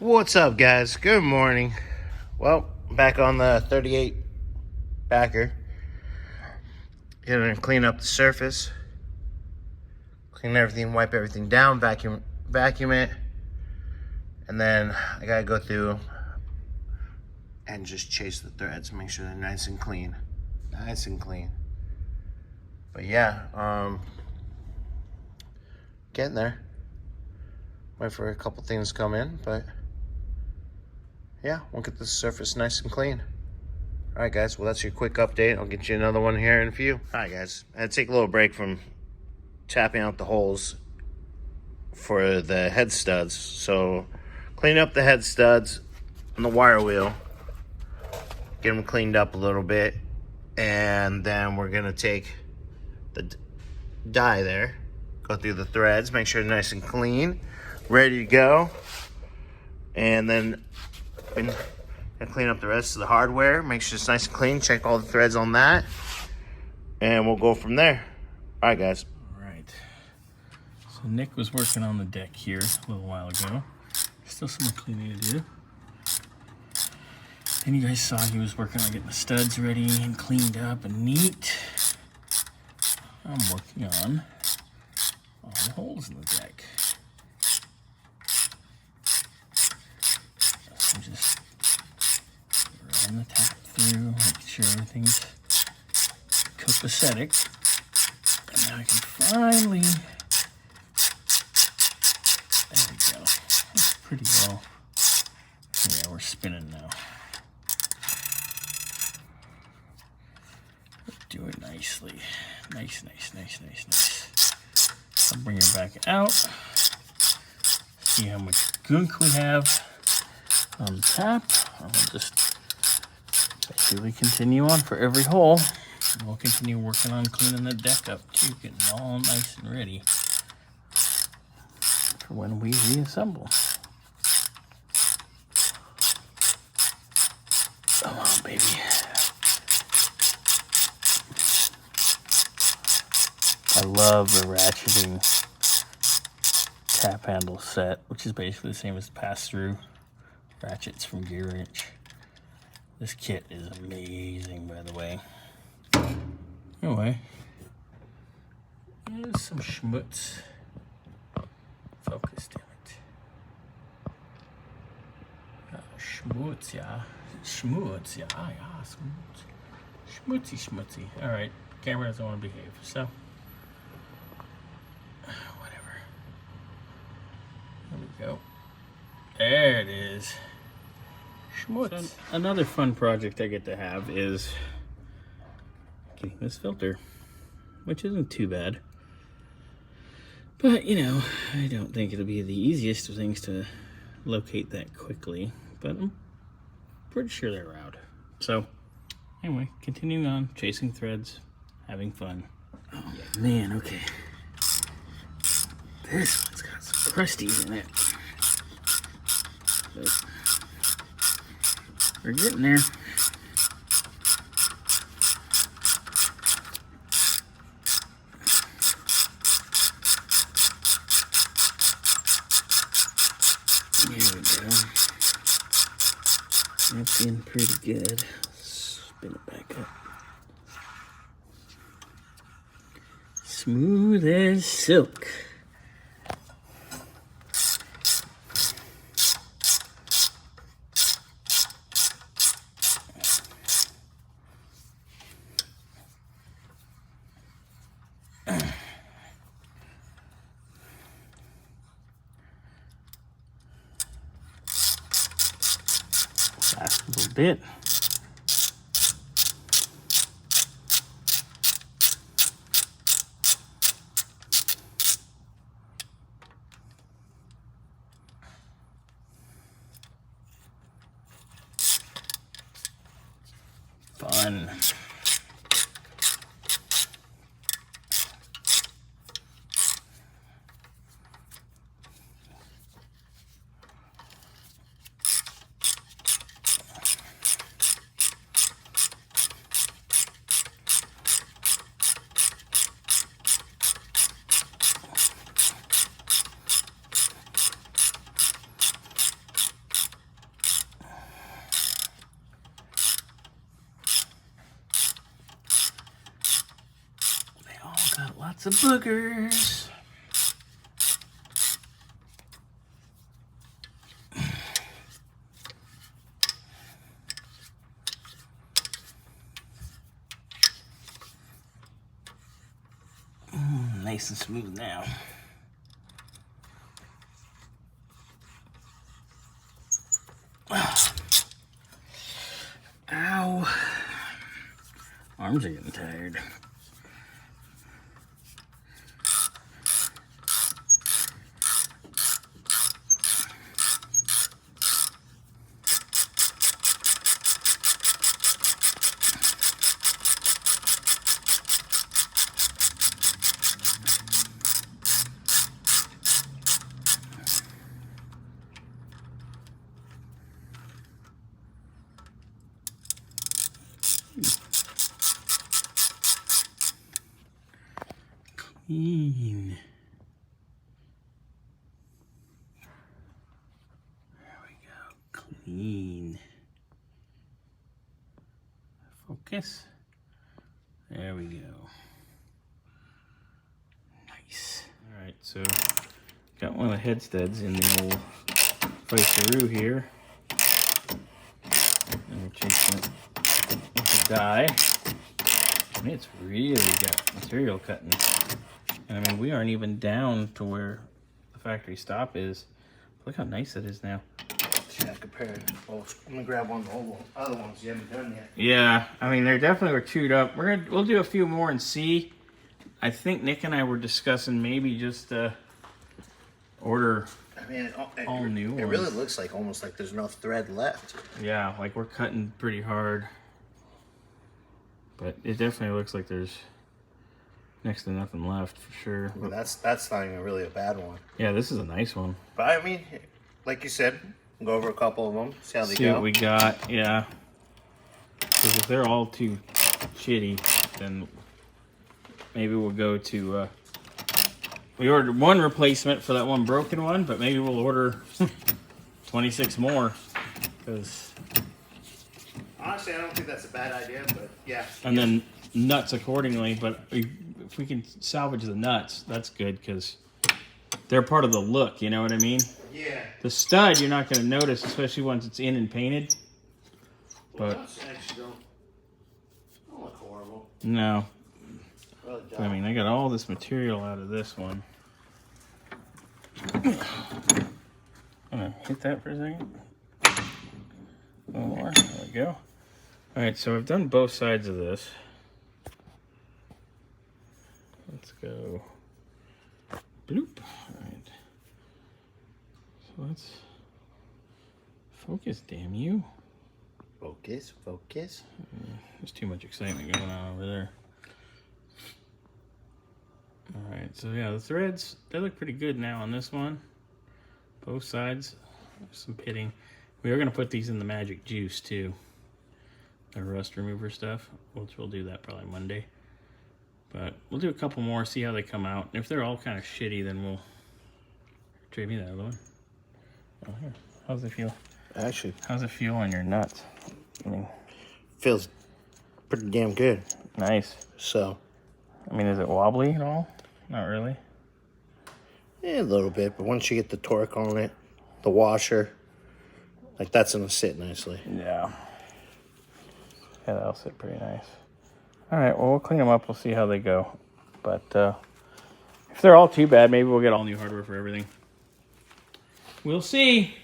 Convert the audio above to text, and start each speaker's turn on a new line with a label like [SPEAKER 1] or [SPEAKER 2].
[SPEAKER 1] What's up, guys? Good morning. Well, back on the 38 Packard. Gonna clean up the surface, clean everything, wipe everything down, vacuum it, and then I gotta go through and just chase the threads, make sure they're nice and clean. But yeah, getting there. Wait for a couple things to come in, but yeah, we'll get the surface nice and clean. All right, guys, well, that's your quick update. I'll get you another one here in a few. All right, guys, I had to take a little break from tapping out the holes for the head studs. So clean up the head studs on the wire wheel, get them cleaned up a little bit, and then we're gonna take the die there, go through the threads, make sure they're nice and clean, ready to go, and then clean up the rest of the hardware, make sure it's nice and clean, check all the threads on that, and we'll go from there. All right, guys.
[SPEAKER 2] All right. So Nick was working on the deck here a little while ago. Still some cleaning to do. And you guys saw he was working on getting the studs ready and cleaned up and neat. I'm working on all the holes in the deck. So just run the tap through, make sure everything's copacetic. And now I can finally, there we go. That's pretty well. Yeah, we're spinning now. Do it nicely. Nice. I'll bring her back out. See how much gunk we have on the tap. I'll just basically continue on for every hole. And we'll continue working on cleaning the deck up too, getting it all nice and ready for when we reassemble. Come on, baby. I love the ratcheting tap handle set, which is basically the same as pass-through ratchets from Gear Wrench. This kit is amazing, by the way. Anyway, here's some schmutz. Focus, damn it. Schmutz, yeah. Schmutz. Schmutzy. All right, camera doesn't want to behave, so whatever. There we go. There it is. Schmutz. So another fun project I get to have is getting this filter, which isn't too bad. But, you know, I don't think it'll be the easiest of things to locate that quickly, but I'm pretty sure they're out. So, anyway, continuing on, chasing threads, having fun. Oh, man, okay. This one's got some crusties in it. But we're getting there. There we go. That's in pretty good. Spin it back up. Smooth as silk. Last little bit. Fun. Lots of boogers. Nice and smooth now. Ow. Arms are getting tired. Clean. There we go. Clean. Focus. There we go. Nice. All right, so got one of the headsteads in the old upholstery here. And we're chasing it with a die. I mean, it's really got material cutting. And I mean, we aren't even down to where the factory stop is. Look how nice it is now.
[SPEAKER 1] Yeah, compared. Well, I'm gonna grab one of the old other ones you haven't done yet.
[SPEAKER 2] Yeah, I mean, they definitely were chewed up. We'll do a few more and see. I think Nick and I were discussing maybe just order
[SPEAKER 1] I mean,
[SPEAKER 2] all new ones.
[SPEAKER 1] It really looks like almost like there's no thread left.
[SPEAKER 2] Yeah, like we're cutting pretty hard. But it definitely looks like there's next to nothing left for sure.
[SPEAKER 1] Well, that's not even really a bad one.
[SPEAKER 2] Yeah, this is a nice one.
[SPEAKER 1] But I mean, like you said, we'll go over a couple of them, see how they
[SPEAKER 2] See
[SPEAKER 1] go.
[SPEAKER 2] what we got, yeah. Because if they're all too shitty, then maybe we'll go to... we ordered one replacement for that one broken one, but maybe we'll order 26 more. Because...
[SPEAKER 1] honestly, I don't think that's a bad idea, but yeah.
[SPEAKER 2] And then nuts accordingly, but if we can salvage the nuts, that's good because they're part of the look, you know what I mean?
[SPEAKER 1] Yeah.
[SPEAKER 2] The stud you're not going to notice, especially once it's in and painted. But
[SPEAKER 1] nuts actually don't look horrible.
[SPEAKER 2] no.
[SPEAKER 1] Really don't.
[SPEAKER 2] I mean, I got all this material out of this one. I'm gonna hit that for a second. A little more. There we go. Alright, so I've done both sides of this. Let's go. Bloop. Alright. So let's focus, damn you.
[SPEAKER 1] Focus, focus.
[SPEAKER 2] There's too much excitement going on over there. Alright, so yeah, the threads, they look pretty good now on this one. Both sides. There's some pitting. We are going to put these in the magic juice too. The rust remover stuff, which we'll do that probably Monday. But we'll do a couple more, see how they come out. And if they're all kind of shitty, then we'll trade me that other one. Oh, here. How's it feel?
[SPEAKER 1] Actually,
[SPEAKER 2] How's it feel on your nuts? I mean,
[SPEAKER 1] feels pretty damn good.
[SPEAKER 2] nice.
[SPEAKER 1] So,
[SPEAKER 2] I mean, is it wobbly at all? Not really.
[SPEAKER 1] yeah, a little bit, but once you get the torque on it, the washer, like that's gonna sit nicely.
[SPEAKER 2] Yeah. Yeah, that'll sit pretty nice. All right, well, we'll clean them up. We'll see how they go. But if they're all too bad, maybe we'll get all new hardware for everything. We'll see.